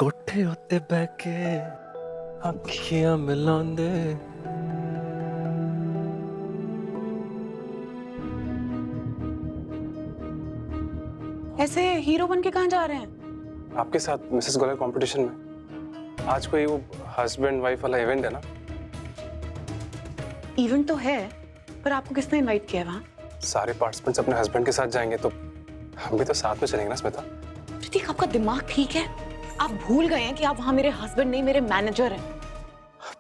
कोठे उत्ते बह के अखियां मिलांदे ऐसे हीरो बन के कहाँ जा रहे हैं? आपके साथ मिसेस गोयल कंपटीशन में। आज कोई वो हस्बैंड वाइफ वाला इवेंट है ना? इवेंट तो है, पर आपको किसने इनवाइट किया है वहाँ? सारे पार्टिसिपेंट्स अपने हस्बैंड के साथ जाएंगे तो हम भी तो साथ में चलेंगे ना स्मिता। प्रतीक, आपका दिमाग ठीक है? आप भूल गए हैं कि आप वहाँ मेरे हस्बैंड नहीं मेरे मैनेजर हैं।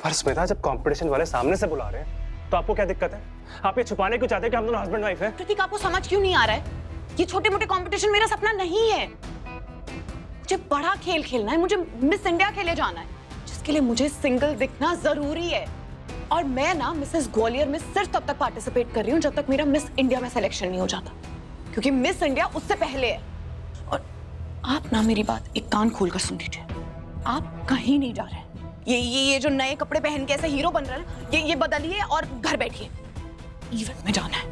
पर स्मिता, जब कंपटीशन वाले सामने से बुला रहे हैं तो आपको क्या दिक्कत है? आप ये छुपाने क्यों चाहते हैं कि हम दोनों हस्बैंड वाइफ हैं? प्रतीक, आपको समझ क्यों नहीं आ रहा है? ये छोटे मोटे कंपटीशन मेरा सपना नहीं है। मुझे बड़ा खेल खेलना है, मुझे मिस इंडिया खेले जाना है, जिसके लिए मुझे सिंगल दिखना जरूरी है। और मैं ना मिसेस ग्वालियर में सिर्फ तब तक पार्टिसिपेट कर रही हूँ जब तक मेरा मिस इंडिया में सिलेक्शन नहीं हो जाता, क्योंकि मिस इंडिया उससे पहले है। और आप ना मेरी बात एक कान खोलकर सुन लीजिए, आप कहीं नहीं जा रहे हैं। ये जो नए कपड़े पहन के ऐसे हीरो बन रहे हैं, ये बदलिए और घर बैठिए। इवेंट में जाना है।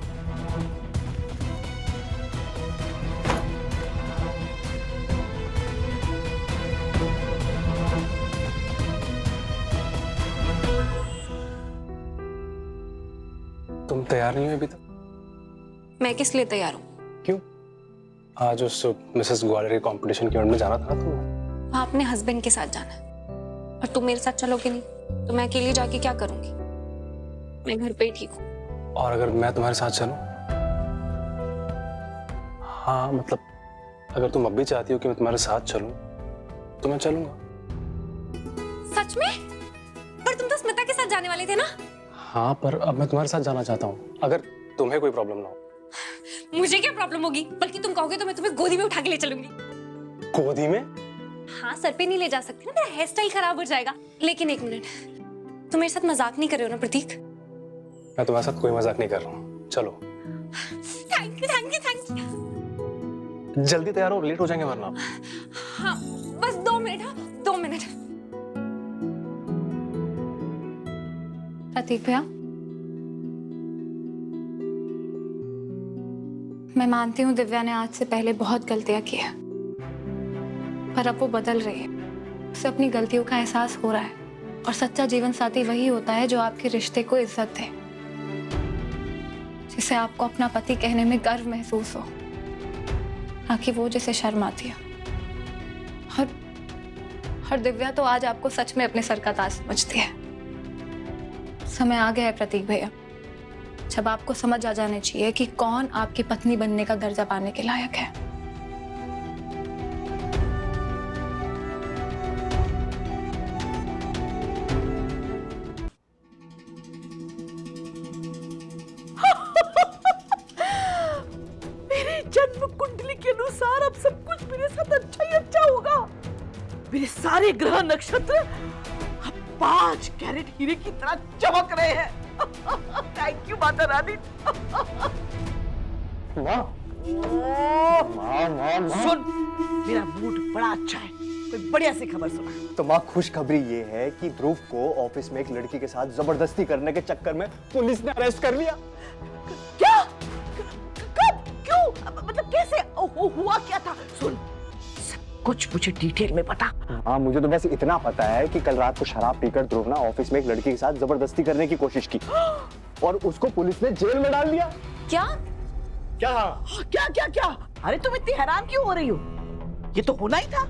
तुम तैयार नहीं हो अभी तक? मैं किस लिए तैयार हूँ? क्यों? आज उस मिसेस ग्वालियर कंपटीशन के इवेंट में जाना था ना तुम्हें? वहाँ अपने हस्बैंड के साथ जाना है और तुम मेरे साथ चलोगे नहीं तो मैं अकेली जाके क्या करूंगी? मैं घर पे ही ठीक हूँ। और अगर मैं तुम्हारे साथ चलूं? हाँ मतलब, अगर तुम अब भी चाहती हो कि मैं तुम्हारे साथ चलूं तो मैं चलूंगा। सच में? पर तुम तो स्मिता के साथ जाने वाले थे ना? हाँ, पर अब मैं तुम्हारे साथ जाना चाहता हूँ, अगर तुम्हें कोई प्रॉब्लम ना हो। मुझे क्या प्रॉब्लम होगी? बल्कि तुम कहोगे तो मैं तुम्हें गोदी में उठा के ले चलूंगी। गोदी में? हाँ, सर पे नहीं ले जा सकती ना, मेरा हेयर स्टाइल खराब हो जाएगा। लेकिन एक मिनट, तुम मेरे साथ मजाक नहीं कर रहे हो ना प्रतीक? मैं तुम्हारे साथ कोई मजाक नहीं कर रहा हूँ, चलो। Thank you thank you thank you. जल्दी तैयार हो, लेट हो जाएंगे वरना। हाँ, बस 2 मिनट। हाँ, 2 मिनट। प्रतीक भैया, मैं मानती हूँ दिव्या ने आज से पहले बहुत गलतियां की है, पर अब वो बदल रही है। उसे अपनी गलतियों का एहसास हो रहा है और सच्चा जीवन साथी वही होता है जो आपके रिश्ते को इज्जत दे, जिसे आपको अपना पति कहने में गर्व महसूस हो, ना कि वो जिसे शर्म आती है। और दिव्या तो आज आपको सच में अपने सर का ताज समझती है। समय आ गया है प्रतीक भैया, जब आपको समझ आ जाने चाहिए कि कौन आपकी पत्नी बनने का दर्जा पाने के लायक है। मेरी जन्म कुंडली के अनुसार अब सब कुछ मेरे साथ अच्छा ही अच्छा होगा। मेरे सारे ग्रह नक्षत्र अब 5 कैरेट हीरे की तरह चमक रहे हैं। Thank you Mata Rani. सुन, मेरा मूड बड़ा अच्छा है, कोई बढ़िया सी खबर सुना। तो माँ, खुशखबरी ये है कि ध्रुव को ऑफिस में एक लड़की के साथ जबरदस्ती करने के चक्कर में पुलिस ने अरेस्ट कर लिया। क्या? कब? क्यों? मतलब कैसे? हुआ क्या था? सुन, सब कुछ मुझे डिटेल में बता। हाँ, मुझे तो बस इतना पता है कि कल रात को शराब पीकर ध्रुव ना ऑफिस में एक लड़की के साथ जबरदस्ती करने की कोशिश की और उसको पुलिस ने जेल में डाल दिया। क्या? क्या? क्या क्या क्या? अरे तुम इतनी हैरान क्यों हो रही हो? ये तो होना ही था।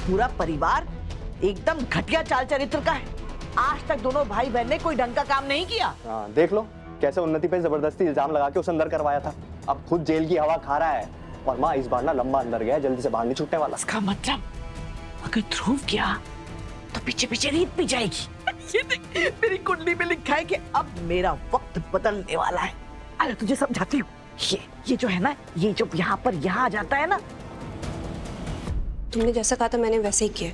पूरा परिवार एकदम घटिया चाल चरित्र का है। आज तक दोनों भाई बहन ने कोई ढंग का काम नहीं किया। हाँ, देख लो कैसे उन्नति पे जबरदस्ती इल्जाम लगा के उसे अंदर करवाया था। अब खुद जेल की हवा खा रहा है। और माँ, इस बार ना लंबा अंदर गया, जल्दी से बाहर नहीं छूटने वाला। इसका मतलब अगर ध्रुव गया तो पीछे पीछे रीत भी जाएगी। ये देख, मेरी कुंडली में लिखा है कि अब मेरा वक्त बदलने वाला है। अरे तुझे समझाती हूँ, ये जो है ना, ये जो यहाँ आ जाता है ना। तुमने जैसा कहा था मैंने वैसे ही किया।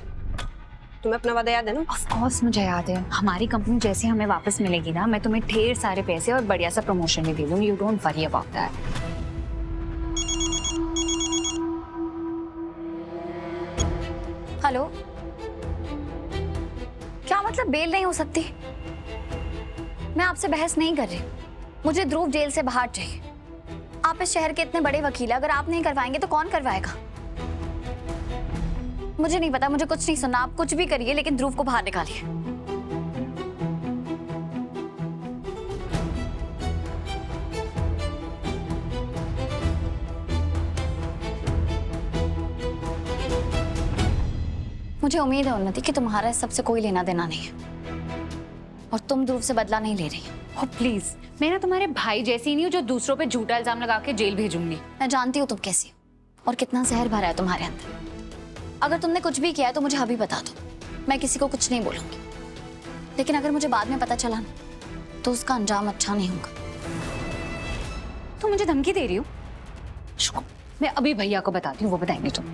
तुम्हें अपना वादा याद है ना? ऑफ कोर्स मुझे याद है। हमारी कंपनी जैसे हमें वापस मिलेगी ना, मैं तुम्हें ढेर सारे पैसे और बढ़िया सा प्रमोशन भी दे दूंगी। You don't worry about that. Hello, क्या मतलब बेल नहीं हो सकती? मैं आपसे बहस नहीं कर रही, मुझे ध्रुव जेल से बाहर चाहिए। आप इस शहर के इतने बड़े वकील हैं, अगर आप नहीं करवाएंगे तो कौन करवाएगा? मुझे नहीं पता, मुझे कुछ नहीं सुनना। आप कुछ भी करिए लेकिन ध्रुव को बाहर निकालिए। मुझे उम्मीद है उन्नति कि तुम्हारा इस सबसे कोई लेना देना नहीं है और तुम ध्रुव से बदला नहीं ले रही। ओह प्लीज, मैं ना तुम्हारे भाई जैसी नहीं हूँ जो दूसरों पे झूठा इल्जाम लगा के जेल भेजूंगी। मैं जानती हूँ तुम कैसी हो और कितना जहर भरा है तुम्हारे अंदर। अगर तुमने कुछ भी किया है तो मुझे अभी बता दो, मैं किसी को कुछ नहीं बोलूंगी। लेकिन अगर मुझे बाद में पता चला ना तो उसका अंजाम अच्छा नहीं होगा। तुम मुझे धमकी दे रही हो? मैं अभी भैया को बताती हूँ, वो बताएंगे तुम।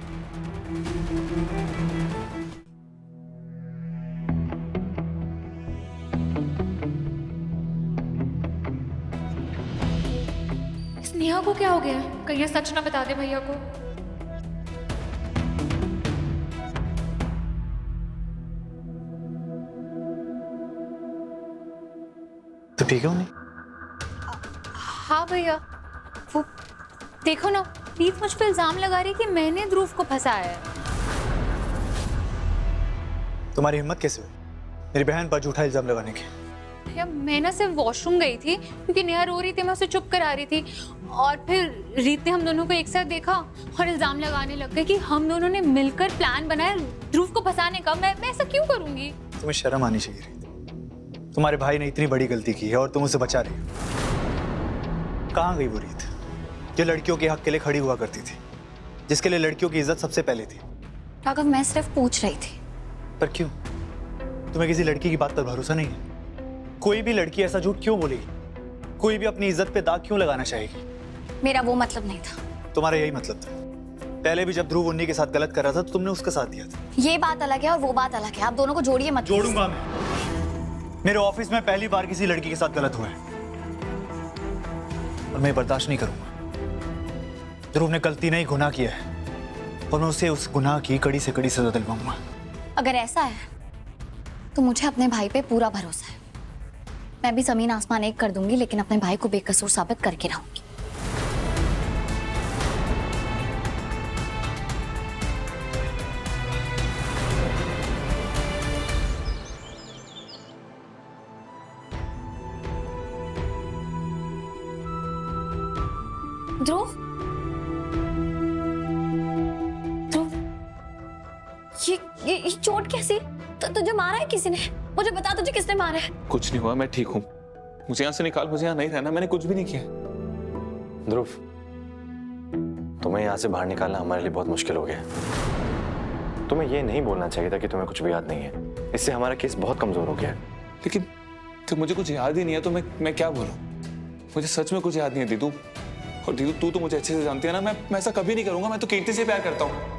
नेहा को क्या हो गया? कहीं ये सच ना बता दे भैया को। तो ठीक है उन्हें? हाँ भैया, वो देखो ना, प्रीत मुझ पे इल्जाम लगा रही कि मैंने ध्रुव को फंसाया है। तुम्हारी हिम्मत कैसे हुई मेरी बहन पर झूठा इल्जाम लगाने की? भैया मैं ना सिर्फ वॉशरूम गई थी क्योंकि नेहा रो रही थी, मैं उसे चुप करा रही थी और फिर रीत ने हम दोनों को एक साथ देखा और इल्जाम लगाने लग गए कि हम दोनों ने मिलकर प्लान बनाया ध्रुव को फंसाने का। मैं ऐसा क्यों करूंगी? तुम्हें शर्म आनी चाहिए रीत। तुम्हारे भाई ने इतनी बड़ी गलती की है और तुम उसे बचा रही हो। कहाँ गई वो रीत जो लड़कियों के हक के लिए खड़ी हुआ करती थी, जिसके लिए लड़कियों की इज्जत सबसे पहले थी? राघव, मैं सिर्फ पूछ रही थी। पर क्यों? तुम्हें किसी लड़की की बात पर भरोसा नहीं है? कोई भी लड़की ऐसा झूठ क्यों बोलेगी? कोई भी अपनी इज्जत पे दाग क्यों लगाना चाहेगी? मेरा वो मतलब नहीं था। तुम्हारा यही मतलब था। पहले भी जब ध्रुव उन्नी के साथ गलत कर रहा था तो तुमने उसका साथ दिया था। ये बात अलग है और वो बात अलग है, आप दोनों को जोड़िए मत। जोड़ूंगा मैं। मेरे ऑफिस में पहली बार किसी लड़की के साथ गलत हुआ है और मैं बर्दाश्त नहीं करूंगा। ध्रुव ने गलती नहीं, गुनाह किया है और मैं उसे उस गुनाह की कड़ी से कड़ी सजा दिलवाऊंगा। अगर ऐसा है तो मुझे अपने भाई पे पूरा भरोसा है। मैं भी जमीन आसमान एक कर दूंगी लेकिन अपने भाई को बेकसूर साबित करके रहूंगी। ध्रुव, ध्रुव, ये चोट कैसी? तो तुझे मारा है किसी ने? मुझे बता तुझे किसने मारा है? कुछ नहीं हुआ, मैं ठीक हूँ। मुझे यहाँ से निकाल, मुझे यहाँ नहीं रहना, मैंने कुछ भी नहीं किया। ध्रुव, तुम्हें यहाँ से बाहर निकालना हमारे लिए बहुत मुश्किल हो गया। तुम्हें ये नहीं बोलना चाहिए था कि तुम्हें कुछ भी याद नहीं है। इससे हमारा केस बहुत कमजोर हो गया है। लेकिन तो मुझे कुछ याद ही नहीं है तो मैं क्या बोलूँ? मुझे सच में कुछ याद नहीं है दीदू। और दीदू तू तो मुझे अच्छे से जानती है ना, मैं ऐसा कभी नहीं करूँगा। मैं तो कीर्ति से प्यार करता हूँ।